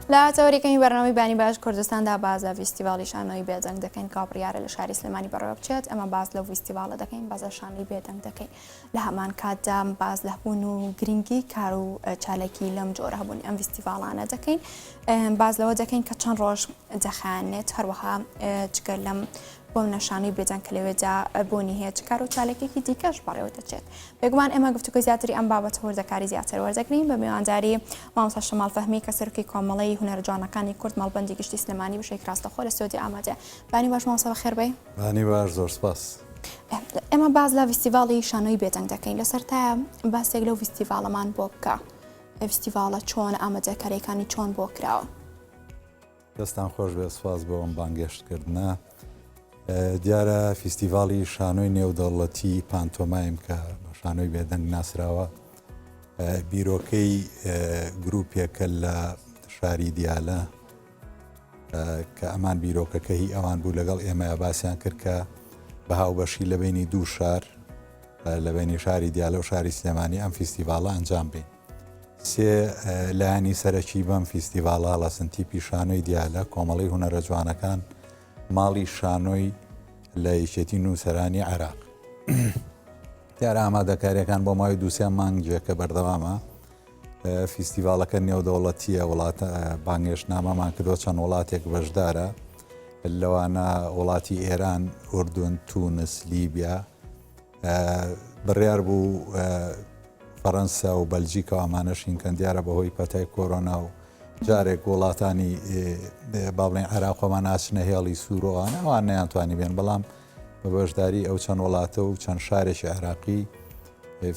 لا تەوەریەکەی بەرنامەی بانی باش کوردستاندا باز لە فیستیڤاڵی شانۆی بێدەنگ دەکەین کە بڕیارە لە شاری سلێمانی بەڕێوە بچێت ئەمە باز لە فیستیڤاڵە دەکەین باز لە شانۆی بێدەنگ دەکەین لە هەمان کاتدا باز لە هەبوون و گرنگی کار و چالێکی لەم جۆرە هەبوونی ئەم فیستیڤاڵانە دەکەین باز لەوە دەکەین کە چەند ڕۆژ دەخایەنێت هەروەها چگەر لەم بۆم نەشانەی بێدەنگ کە لەوێدا بوونی هەیە کار و چالێکێکی دیکەش بەڕێوە دەچێت بێگومان ئێمە گفتوگۆ زیاتری ئەم بابەتە وەردەکاری زیاتر وەردەگرین بە میوانداری مامۆستا شەماڵ فەهمی کە سەرۆکی کۆمەڵەی هونەرە جوانەکانی کورد مەڵبەندی گشتی سلێمانی بشەی ڕاستەخۆ لە سعودی ئامادە بانی باش مامۆستا بەخێر بێ بانی باش زۆر سپاس ئێمە باز لە فیستیڤاڵی شانۆی بێدەنگ دەکەین لەسەر تا باسێک لەو فیستیڤاڵەمان بۆ بکە فیستیڤاڵە چۆن ئامادەکاریەکانی چۆن بۆ کراوە دەستان خۆش بێ سپاس بۆ ئەم بانگێشتکردنە دیارە فیستیڤاڵی شانۆی نێودەوڵەتی پانتۆمایم کە بە شانۆی بێدەنگ ناسراوە بیرۆکەی گروپێکە لە شاری دیالە کە ئەمان بیرۆکەکە هی ئەوان بوو لەگەڵ ئێمە باسییان کرد کە بە هاوبەشی لە بینی دوو شار لە بینی شاری دیالە و شاری سلێمانی ئەم فیستیڤاڵە ئەنجام بین سێ لایانی سەرەکی بەم فیستیڤاڵە هەڵەسنتیپی شانۆی دیالە کۆمەڵی هونەرە جوانەکان ماڵی شانۆی لە یەکێتی نووسەرانی عێراق دیارە ئامادەکاریەکان بۆ ماوەی دووسێ مانگێکە بەردەوامە فیستیڤاڵەکە نێودەوڵەتیە وڵاتە بانگێشتنامەمان کردوە چەند وڵاتێک بەشدارە لەوانە وڵاتی ئێران ئوردون تونس لیبیا بڕیار بوو فەڕەنسا و بەلجیکە و ئەمانەشین کەن دیارە بەهۆی پەتای کۆرۆنا و جارێک وڵاتانی با بڵێن عێراقۆمان ناچنە هێڵی سوورۆوانە ئەوان نەیانتوانی بێن بەڵام بە بەشداری ئەو چەند وڵاتە و چەند شارێکی عێراقی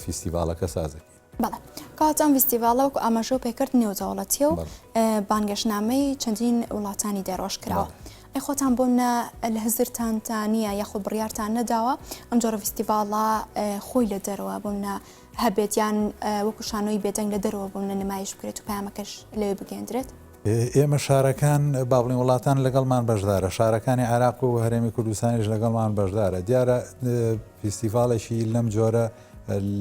فیستیڤاڵەکە سازەکەی بەڵێ کات ئەم فیستیڤاڵە وەکو ئاماژە و پێکرد نێودەوڵەتیە و بانگەشتنامەی چەندین وڵاتانی دەڕۆژ کراوە ئەی خۆتان بۆمە لە هزرتانتان نییە یاخود بڕیارتان نەداوە ئەم جۆرە فیستیڤاڵە خۆی لە دەرەوە بۆمە هەبێت یان وەکو شانۆی بێدەنگ لە دەرەوە بۆمە نمایش بکرێت و پامەکەش لەوێ بگەندرێت ئێمە شارەکان با بڵێن وڵاتان لەگەڵمان بەشدارە شارەکانی عێراق و هەرێمی کوردستانیش لەگەڵمان بەشدارە دیارە فیستیڤاڵێکی لەم جۆرە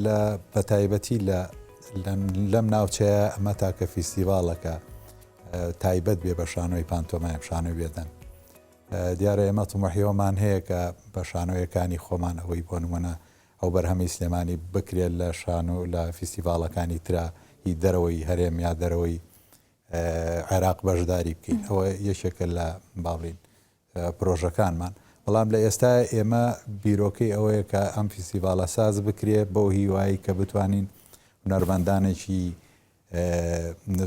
لە بەتایبەتی لەم ناوچەیە ئەمە تاکە فیستیڤاڵەکە تایبەت بێ بە شانۆی پانتۆمایم شانۆی بێدەنگ دیارە ئێمە تومەحیەوەمان هەیە کە بە شانۆیەکانی خۆمان ئەوەی بۆ نمونە ئەو بەرهەمی سلێمانی بکرێت لە شانۆ لە فیستیڤاڵەکانی ترا هی دەرەوەی هەرێم یا دەرەوەی عێراق بەشداری بکەین ئەوە یەکێکە لە باڵین پرۆژەکانمان بەڵام لە ئێستا ئێمە بیرۆکەی ئەوەیە کە ئەم فیستیڤاڵە ساز بکرێت بەو هیوایی کە بتوانین هونەرمەندانێکی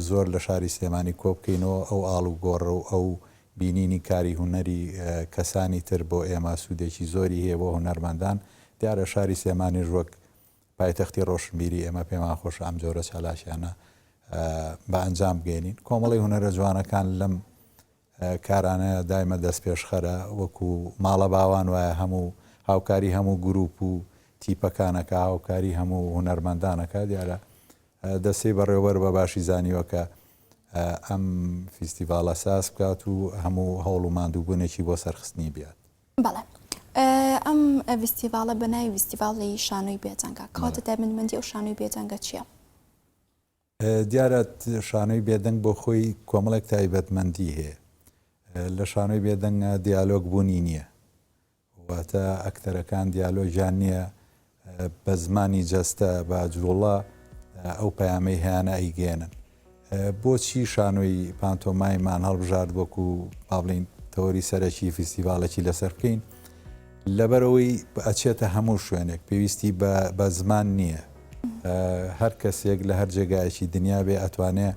زۆر لە شاری سلێمانی کۆ بکەینەوە ئەو ئاڵ و گۆڕە و ئەو بینینی کاری هوەری کەسانی تر بۆ ئێمە سوودێکی زۆری هەیە بۆ هونەرمەندان دیارە شاری سلێمانی ژوەک پایتەختی ڕۆشنبیری ئێمە پێمان خۆش ئەم جۆرە چالاشیانە بە ئەنجام بگەێنین کۆمەڵی هونەرە جوانەکان لەم کارانەیە دایمە دەست پێشخەرە وەکو ماڵە باوان وایە هەموو هاوکاری هەموو گروپ و تیپەکانەکە هاوکاری هەموو هونەرمەندانەکە دیارە دەستی بەڕێوەبەر بە باشی زانیوە کە ئەم فیستیڤاڵە ساز بکات و هەموو هەوڵ و ماندووبوونێکی بۆ سەرخستنی بیات بەڵێ ئەم فیستیڤاڵە بەناوی فیستیڤاڵی شانۆی بێدەنگە کاتە تایبەتمەندی ئەو شانۆی بێدەنگە چییە؟ دیارە شانۆی بێدەنگ بۆ خۆی کۆمەڵێک تایبەتمەندی هەیە لە شانۆی بێدەنگە دیالۆگ بوونی نییە واتە ئەکتەرەکان دیالۆژیان نییە بە زمانی جەستە بە جوڵە ئەو پەیامەی هیانە ئەیگێنن بۆچی شانۆی پانتۆمایمان هەڵبژارد وەکو باڵین تەوەری سەرەکی فیستیڤاڵێکی لەسەر بکەین لەبەرەوەی ئەچێتە هەموو شوێنێک پێویستی بە زمان نییە هەر کەسێک لە هەر جێگایەکی دنیا بێ ئەتوانێ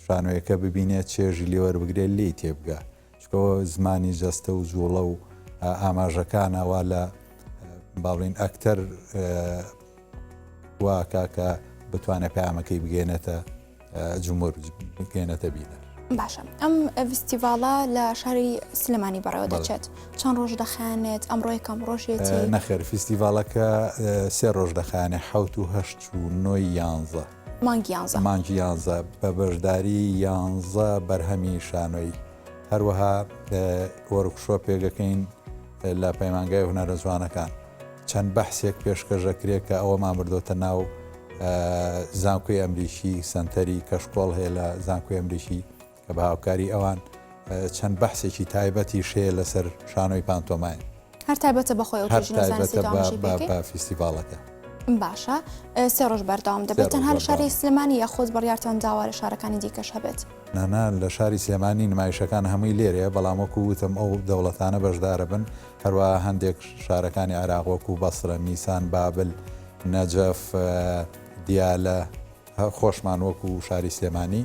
شانۆیەکە ببینێت چێژی لێوەربگرێت لی تێبگە چکۆ زمانی جەستە و جوڵە و ئاماژەکانەوە لە باڵین ئەکتەر واکە کە بتوانێت پامەکەی بگێنێتە جمهور بگێنێتە بینە باشە ئەم فیستیڤاڵە لە شاری سلێمانی بەڕێوە دەچێت چەند ڕۆژ دەخانێت ئەمڕۆ یەکەم ڕۆژێتی نەخێر فیستیڤاڵەکە سێ ڕۆژ دەخانێت 7 و 8 و 9 11 مانگی 11 بە بەشداری 11 بەرهەمی شانۆی هەروەها وەرکشۆپێکەکەین لە پەیمانگای هونەرە جوانەکان چەند بەحسێک پێشکەشەکرێت کە ئەوەمان بردۆتە ناو زانکۆی ئەمریکی سنتەری کەشکۆڵ هەیە لە زانکۆی ئەمریکی کە بە هاوکاری ئەوان چەند بەحسێکی تایبەتی شەیە لەسەر شانۆی پانتۆمای هەر تایبەتە بەخۆی ئەو توێژینە زانستی بە فیستیڤالەکە. باشە سێ ڕۆژ بەردەوام دەبێت تەنها لە شاری سلێمانی یاخۆز بڕیارتان داوا لە شارەکانی دیکەش هەبێت؟ نانا لە شاری سلێمانی نمایشەکان هەمووی لێرەیە، بەڵام وەکو وتم ئەو دەوڵەتانە بەشدارە بن، هەروە هەندێک شارەکانی عێراق وەکو بەسرە، میسان، بابل، نەجەف، دیالە خۆشمان وەکو شاری سلێمانی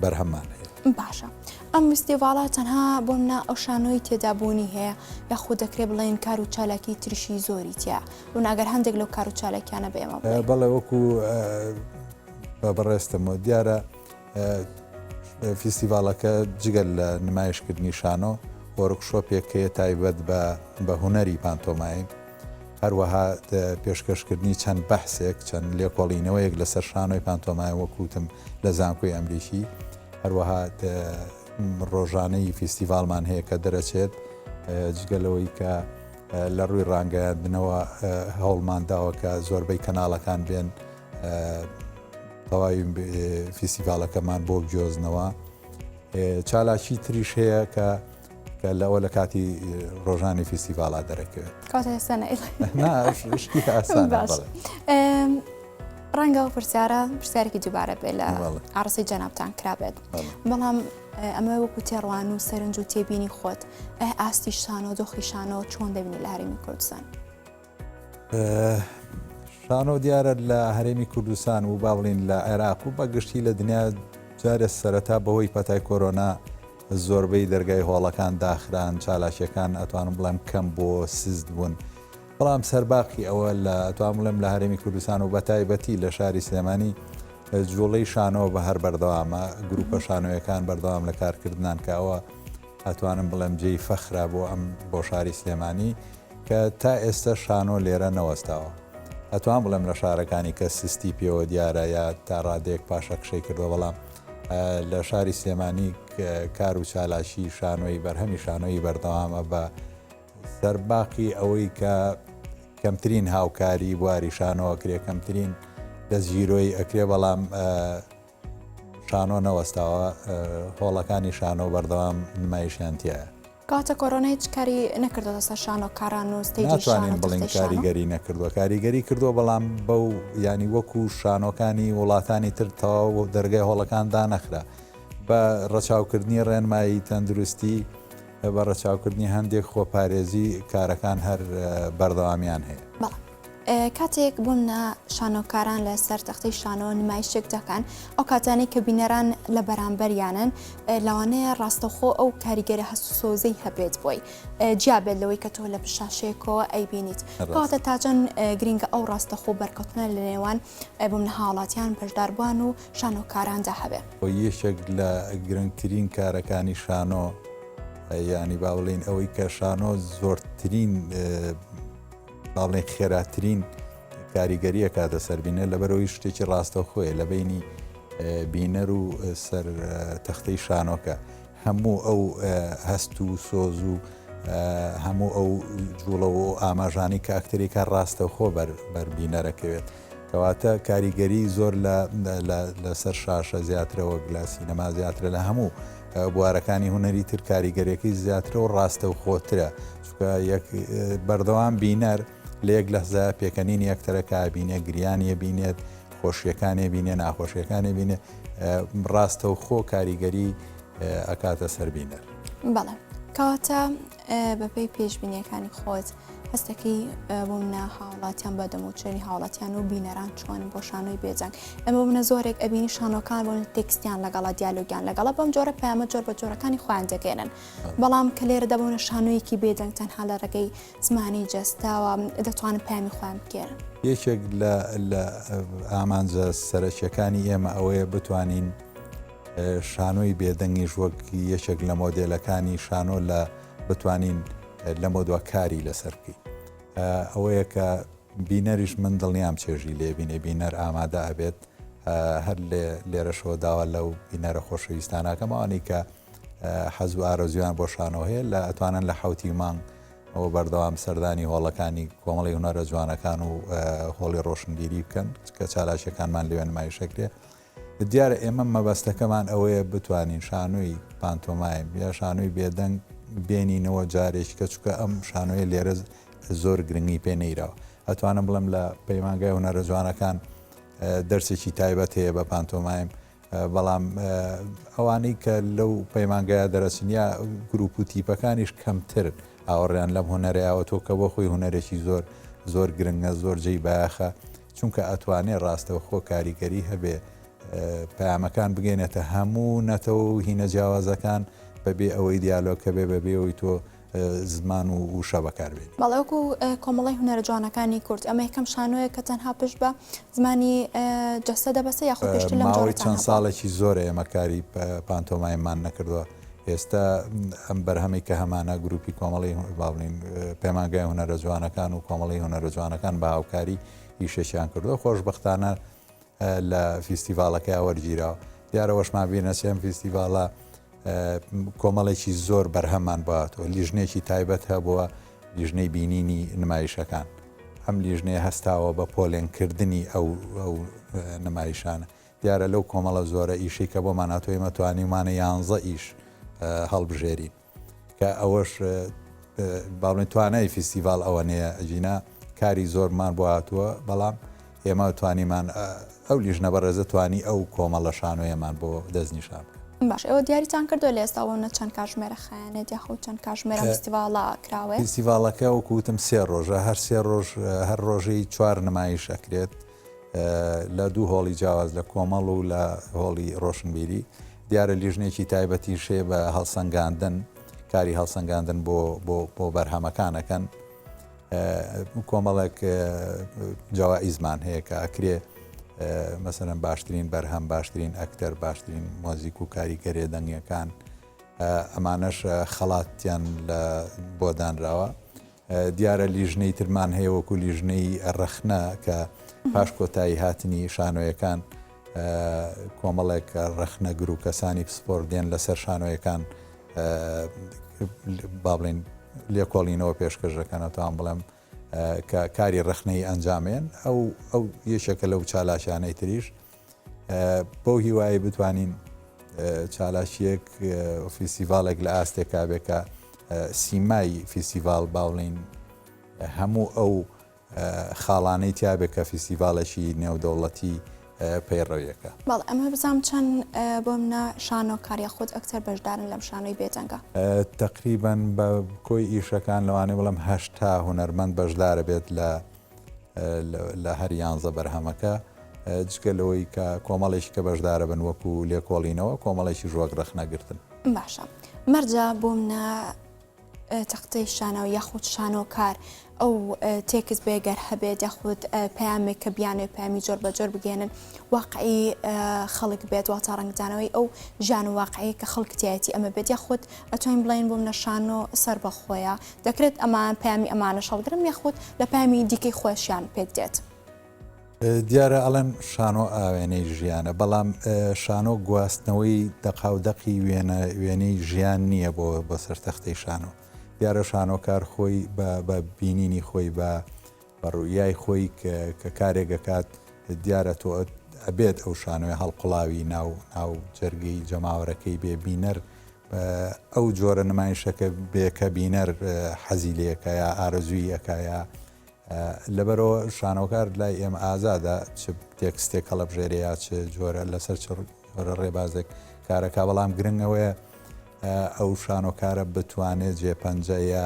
بەرهەممان هەیە. باشە ئەم فستیڤاڵە تەنها بۆ منە ئەو شانۆی تێدابوونی هەیە یاخود دەکرێت بڵێن کار و چالاکی تریشی زۆری تیا و ناگەر هەندێک لەو کار و چالاکیانە بێمە بەڵێ وەکو بەڕێستمەوە دیارە فیستیڤالەکە جگەل لە نمایشکردنی شانۆ وەرکشۆپێکەیە تایبەت بە هوەری پانتۆمایی، هەروەها پێشکەشکردنی چەند بەحسێک چەند لێکۆڵینەوەیەک لەسەر شانۆی پانتۆمای وەکوتم لە زانکۆی ئەمریکی، هەروەها ڕۆژانەی فیستیڤالمان هەیە کە دەرەچێت جگەلەوەی کە لە ڕووی ڕانگەیاندنەوە هەوڵمان داوە کە زۆربەی کەناڵەکان بێن تەواوی فیستیڤالەکەمان بۆ بجۆزنەوە. چالاکی تریش هەیە کە لەوە لە کاتی ڕۆژانی فیستیڤاڵا دەرەکەوێت. شتی ئاسانە. ڕەنگە و پرسیارێکی دووبارە بێت لە ئاڕسی جەنابتان کرابێت، بەڵام ئەمە وەکو تێڕوان و سەرنج و تێبینی خۆت ئاستی شانۆ دۆخی شانۆ چۆن دەبینی لە هەرێمی کوردستان؟ شانۆ دیارە لە هەرێمی کوردستان و با بڵین لە عێراق و بەگشتی لە دنیا جارێ سەرەتا بەهۆی پەتای کۆرۆنا زۆربەی دەرگای هۆڵەکان داخران، چالاشیەکان ئەتوانم بڵێم کەم بۆ سزد بوون، بەڵام سەرباقی ئەوە لە ئەتوان بڵێم لە هەرێمی کوردستان و بەتایبەتی لە شاری سلێمانی جوڵەی شانۆ بە هەر بەردەوامە، گروپە شانۆیەکان بەردەوام لە کارکردنان کە ئەوە ئەتوانم بڵێم جێی فەخرا بۆ شاری سلێمانی کە تا ئێستا شانۆ لێرە نەوەستاوە. ئەتوان بڵێم لە شارەکانی کە سستی پێوە دیارە یا تا ڕادێک پاشە کشەی کردووە، بەڵام لە شاری سلێمانی کار و چالاشی شانۆی بەرهەمی شانۆی بەردەوامە بە سەرباقی ئەوەی کە کەمترین هاوکاری بواری شانۆ ئەکرێ، کەمترین دەستگیرۆی ئەکرێ، بەڵام شانۆ نەوەستاوە، هۆڵەکانی شانۆ بەردەوام نمایشیانتیایە. کاتە کۆرۆنای چ کاری نەکردەوە سەر شانۆ کاران و ستێجی شانۆ؟ ناتوانین بڵین کاریگەری نەکردووە، کاریگەری کردووە، بەڵام بەو ینی وەکو شانۆکانی وڵاتانی تر تەواو دەرگای هۆڵەکان دانەخرا بە ڕەچاوکردنی ڕێنمایی تەندروستی، بە ڕەچاوکردنی هەندێک خۆپارێزی کارەکان هەر بەردەوامیان هەیە. کاتێک بوومە شانۆکاران لە سەر تەختەی شانۆ نمایشێک دەکەن، ئەو کاتانەی کە بینەران لە بەرامبەریانن لەوانەیە ڕاستەخۆ ئەو کاریگەری هەست و سۆزەی هەبێت بۆی جیابێت لەوەی کە تۆ لە پشاشەیەکەوە ئەیبینیت، کاتە تاچەند گرنگە ئەو ڕاستەخۆ بەرکەوتنە لە نێوان بوومە هاوڵاتیان بەشداربووان و شانۆکاراندا هەبێت. یەکێک لە گرنگترین کارەکانی شانۆ ینی باوڵین ئەوەی کە شانۆ زۆرترین باڵێن خێراترین کاریگەریە کاتە سەربینە لەبەرەوەی شتێکی ڕاستەخۆیە لە بینی بینەر و سەر تەختەی شانۆکە هەموو ئەو هەست و سۆز و هەموو ئەو جوڵە و ئاماژانی کە ئەکتەرێکە ڕاستەخۆ بەربینەرەکەوێت، کەواتە کاریگەری زۆر لەسەر شاشە زیاترەوە لە سینەما زیاترە لە هەموو بوارەکانی هوەری تر کاریگەریەکەی زیاترە و ڕاستە و خۆترە، چکە بەردەوام بینەر لە یەک لەحزە پێکەنین یەکتەرەکە بینێ، گریانیە بینێت، خۆشیەکانی بینێ، ناخۆشیەکانی بینێ، ڕاستە و خۆ کاریگەری ئەکاتە سەربینەر. بەڵێ کەواتە بەپێی پێشبینیەکانی خۆت هەستەکەی بۆ منە هاوڵاتیان بەدەموچێنی هاوڵاتیان و بینەران چۆنن بۆ شانۆی بێجەنگ، ئەمە منە زۆرێک ئەبینی شانۆکان بۆن تێکستیان لەگەڵا دیالۆگیان لەگەڵا بەم جۆرە پەیامە جۆر بە جۆرەکانی خۆیان دەگەێنن، بەڵام کە لێرە دەبوونە شانۆیەکی بێجەنگ تەنها لە ڕێگەی زمانی جەستاوە دەتوانن پەیامی خۆیان بگێرن. یەکێک لە ئامانجە سەرەکیەکانی ئێمە ئەوەیە بتوانین شانۆی بێدەنگیش وەک یەکێک لە مۆدێلەکانی شانۆ لە بتوانین لە مۆدووە کاری لەسەر بکەین، ئەوەیە کە بینەریش من دڵنیام چێژی لێبینێ بینەر ئامادە ئەبێت هەر لێرەشەوە داوا لەو بینەرە خۆشەویستانەکەمەوانی کە حەز و ئارەزویان بۆ شانۆ هەیە لە ئەتوانن لە حوتی مانگ ئەوە بەردەوام سەردانی هۆڵەکانی کۆمەڵی هونەرە جوانەکان و هۆڵی ڕۆشنبیری بکەن کە چالاشەکانمان لێوێ نمایشەکرێ. دیارە ئێمە مەبەستەکەمان ئەوەیە بتوانین شانۆی پانتۆمایم یا شانۆی بێدەنگ بێنینەوە جارێک کە چکە ئەم شانۆیە لێرە زۆر گرنگی پێ نەیراوە. ئەتوانم بڵم لە پەیمانگای هونەرە جوانەکان دەرسێکی تایبەت هەیە بە پانتۆمایم، بەڵام ئەوانەی کە لەو پەیمانگایە دەرەچنیا گروپ و تیپەکانیش کەمتر ئاوەڕیان لەم هونەرەیەوە تۆ کە بۆ خۆی هونەرێکی زۆر گرنگە زۆر جێی باەخە، چونکە ئەتوانێت ڕاستەوە خۆ کاریگەری هەبێ پەیامەکان بگەێنێتە هەموو نەتەوە و هینە جیاوازەکان بەبێ ئەوەی دیالۆگکە بێ بەبێەوەی تۆ زمان و شە بەکاربێت. بەڵێوەکو کۆمەڵی هونەرە جوانەکانی کورد ئەمە یەکەم شانۆیە کە تەنها پشت بە زمانی جەستە دەبەستە یاخود پشتی لەم ماوەی چەند ساڵێکی زۆرە ئێمە کاری پانتۆمایمان نەکردووە. ئێستا ئەم بەرهەمی کە هەمانە گروپی کۆمەڵی باڵین پەیمانگای هونەرە جوانەکان و کۆمەڵی هونەرە جوانەکان بە هاوکاری ئیشەشیان کردووە. خۆشبەختانە لە فیستیڤالەکەی وەرگیراوە. دیارەوەشمان بینە چێم فیستیڤالە کۆمەڵێکی زۆر بەرهەممان باتەوە، لیژنێکی تایبەت هەبووە لیژنەی بینینی نمایشەکان. ئەم لیژنەیە هەستاوە بە پۆلێنکردنی ئەو نمایشانە. دیارە لەو کۆمەڵە زۆرە ئیشی کە بۆمان هاتووە توانیمانە 11 ئیش هەڵبژێرین کە ئەوەش باڵێن توانای فیستیڤال ئەوە نەیە ئەجینا کاری زۆرمان بۆ هاتووە، بەڵام ئێمە توانیمان ئەو لیژنە بەڕێزە توانی ئەو کۆمەڵە شانۆیەمان بۆ دەستنیشان. باش ئەوە دیاریتان کردو لە ئێستاەوە چەند کاژمێرە خیانێت یاخود چەند کاژمێرە فیستیڤاڵە کراوێت؟ فیستیڤالەکە وەکوتم 3 ڕۆژە هەر ڕۆژەی 4 نمایش ئەکرێت لە 2 هۆڵی جیاواز لە کۆمەڵ و لە هۆڵی ڕۆشنبیری. دیارە لیژنێکی تایبەتی شێ بە هەڵسەنگاندن کاری هەڵسەنگاندن بۆ بەرهەمەکانەکەن. کۆمەڵێک جاوائیزمان هەیە کە ئەکرێ مەسەرەن باشترین بەرهەم، باشترین ئەکتەر، باشترین مۆزیک و کاریگەری دەنگیەکان، ئەمانەش خەڵاتیان بۆ دانراوە. دیارە لیژنەی ترمان هەیە وەکو لیژنەی ڕەخنە کە پاش کۆتایی هاتنی شانۆیەکان کۆمەڵێک ڕەخنە گروپ کەسانی پسپۆر دێن لەسەر شانۆیەکان با بڵێن لێکۆڵینەوە پێشکەشەکەنەوەتان بڵێم کە کاری ڕەخنەی ئەنجامێن. ئەو یەشێکە لەو چالاشانەی تریش بۆ هیوایی بتوانین چالاشیەک فیستیڤالێک لە ئاستێکا بێکە سیمای فیستیڤال باڵین هەموو ئەو خاڵانەی تیابێت کە فیستیڤالێکی نێودەوڵەتی پەیڕەویەکە. بەڵ ئەمە بزانام چەند بۆ منە شانۆکاریە خۆت ئەکتەر بەشدارن لەم شانۆی بێجەنگە؟ تقریبان بە کۆی ئیشەکان لەوانەیە بڵم 80 هونەرمەند بەشدارە بێت لە هەر 11 بەرهەمەکە، جگە لەوەی کە کۆمەڵێکی کە بەشدارە بن وەکو لێکۆڵینەوە کۆمەڵێکی ژوەک ڕەخنەگرتن. باشە مەرجە بۆ منە تەختەی شانەوە یاخود شانۆکار ئەو تێکس بێگەر هەبێت یاخود پەیامێک کە بیانێ پامی جۆر بە جۆر بگێنن واقعی خەڵک بێت واتە ڕنگدانەوەی ئەو ژیان و واقعی کە خەڵکتیایەتی ئەمە بێت یاخود ئەتوانین بڵێن بۆ منە شانۆ سەر بەخۆیە دەکرێت ئەمان پامی ئەمانە شەڵگرم یاخود لە پامی دیکەی خۆشیان پێک دێت. دیارە ئەڵەن شانۆ ئاوێنەی ژیانە، بەڵام شانۆ گواستنەوەی دەقاودەقی وێنەی ژیان نییە بۆ سەرتەختەی شانۆ. دیارە شانۆکار خۆی بە بینینی خۆی بە ڕوویای خۆی کە کارێکەکات دیارە تۆ ئەبێت ئەو شانۆی هەڵقڵاوی ناو جەرگەی جەماوەرەکەی بێ بینەر ئەو جۆرە نمایشەکە بێکە بینەر حەزی لەکە یا ئارەزوویەکە یا لەبەرەوە شانۆکار لای ئێمە ئازادە چ تێکستێک هەڵەبژێرە یا چ جۆرە لەسەر جۆرە ڕێبازێک کارەکە، بەڵام گرنگەوەیە ئەو شانۆکارە بتوانێت جێپەنجە یا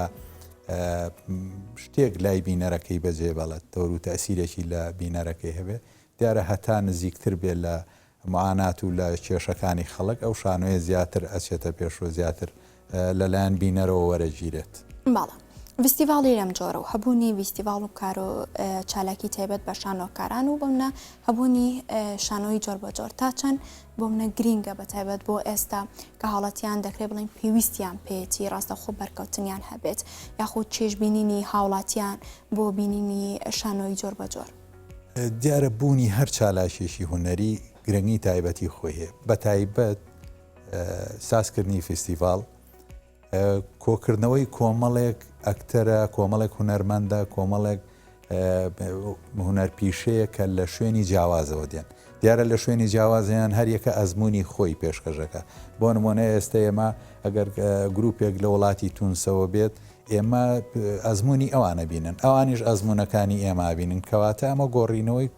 شتێک لای بینەرەکەی بەجێ بەڵێت تەور و تەسیرێکی لە بینەرەکەی هەبێ. دیارە هەتا نزیکتر بێت لە معانات و لە کێشەکانی خەڵک ئەو شانۆیە زیاتر ئەچێتە پێشوە زیاتر لەلایەن بینەرەوە وەرەگیرێت. باڵە فیستیڤاڵی لەم جۆرە و هەبوونی فیستیڤاڵ و کار و چالاکی تایبەت بە شانۆکاران و بۆ منە هەبوونی شانۆی جۆر بە جۆر تا چەند بۆ منە گرینگە بە تایبەت بۆ ئێستا کە حاڵەتیان دەکرێت بڵین پێویستیان پێێتی ڕاستەخۆ بەرکەوتنیان هەبێت یاخود چێژبینینی هاوڵاتیان بۆ بینینی شانۆی جۆر بە جۆر. دیارە بوونی هەر چالاشێکی هونەری گرنگی تایبەتی خۆی هەیە، بە تایبەت سازکردنی فیستیڤاڵ کۆکردنەوەی کۆمەڵێک ئەکتەرە کۆمەڵێک هونەرمەندە کۆمەڵێک هونەرپیشەیە کە لە شوێنی جیاوازەوە دێن دیارە لە شوێنی جیاوازیان هەر یەکە ئەزمموی خۆی پێشکەشەکە بۆ نمونە ئێستا ئێمە ئەگەر گروپێک لە وڵاتی تونسەوە بێت ئێمە ئەزمموی ئەوانە بینن ئەوانیش ئەزمونونەکانی ئێمە بینن کەواتە ئەمە گۆڕینەوەی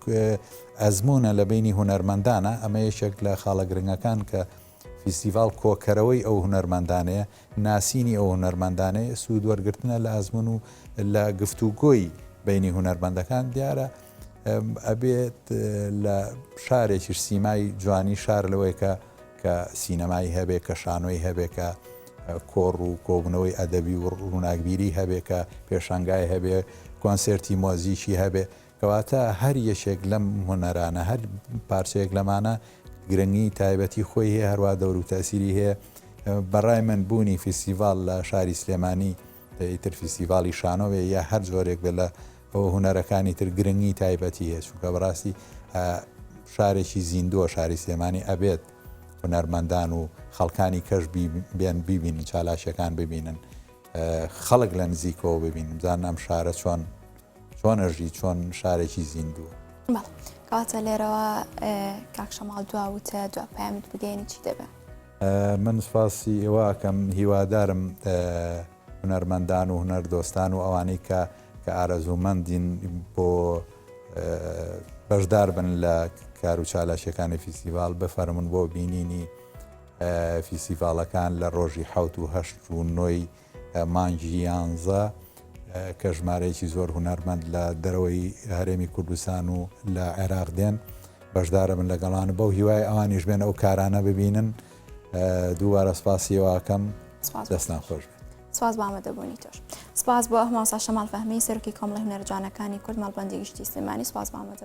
ئەزممونە لە بینی هونەرمەندانە ئەمە یەکێک لە خاڵە گرنگەکان کە فیستیڤال کۆکەرەوەی ئەو هونەرمەندانەیە ناسینی ئەو هونەرمەندانەیە سوود وەرگرتنە لە ئەزمون و لە گفتوگۆی بینی هونەرمەندەکان دیارە ئەبێت لە شارێکیش سیمای جوانی شار لەوەی کە سینەمایی هەبێ کە شانۆی هەبێ کە کۆڕ و کۆبنەوەی ئەدەبی و ڕووناکبیری هەبێ کە پێشنگای هەبێ کۆنسرتی مۆزیکی هەبێ کەواتە هەر یەشێک لەم هونەرانە هەر پارچەیەک لەمانە گرنگی تایبەتی خۆی هەیە هەروە دەور و تەسیری هەیە بەڕای من بوونی فیستیڤال لە شاری سلێمانی ئیتر فیستیڤالی شانۆوێ یا هەر جۆرێک بێ لە هونەرەکانی تر گرنگی تایبەتی هەیە چونکە بەڕاستی شارێکی زیندووە شاری سلێمانی ئەبێت هونەرمەندان و خەڵکانی کەش بێن ببینن چالاشەکان ببینن خەڵک لە نزیکەوە ببینن بزانن ئەم شارە چۆنەژی چۆن شارێکی زیندووە کاتە لێرەوە کاک شەماڵ دواوتە دو پامت بگەینی چی دەبێت من سپاسی ئێوەکەم هیوادارم هونەرمەندان و هونەردۆستان و ئەوانەی کە ئارەزوومەندین بۆ بەشدار بن لە کار و چالاشەکانی فیستیڤال بفەرمون بۆ بینینی فیستیڤالەکان لە ڕۆژی 7 و 8 و 9 مانگی 11 کە ژمارەیەکی زۆر هونەرمەند لە دەرەوەی هەرێمی کوردستان و لە عێراق دێن بەشدارە من لەگەڵان بەو هیوای ئەوانیش بێن ئەو کارانە ببینن دووبارە سپاسیەوەکەم دەستان خۆش بێت سواز بە ئامادەبوونی تۆش سپاس بۆ ئەحماسا شەماڵ فەهمی سەرۆکی کۆمەڵی هونەرجانەکانی کورد مەڵبەندی گشتی سلێمانی سپاس بە ئامادەبوونی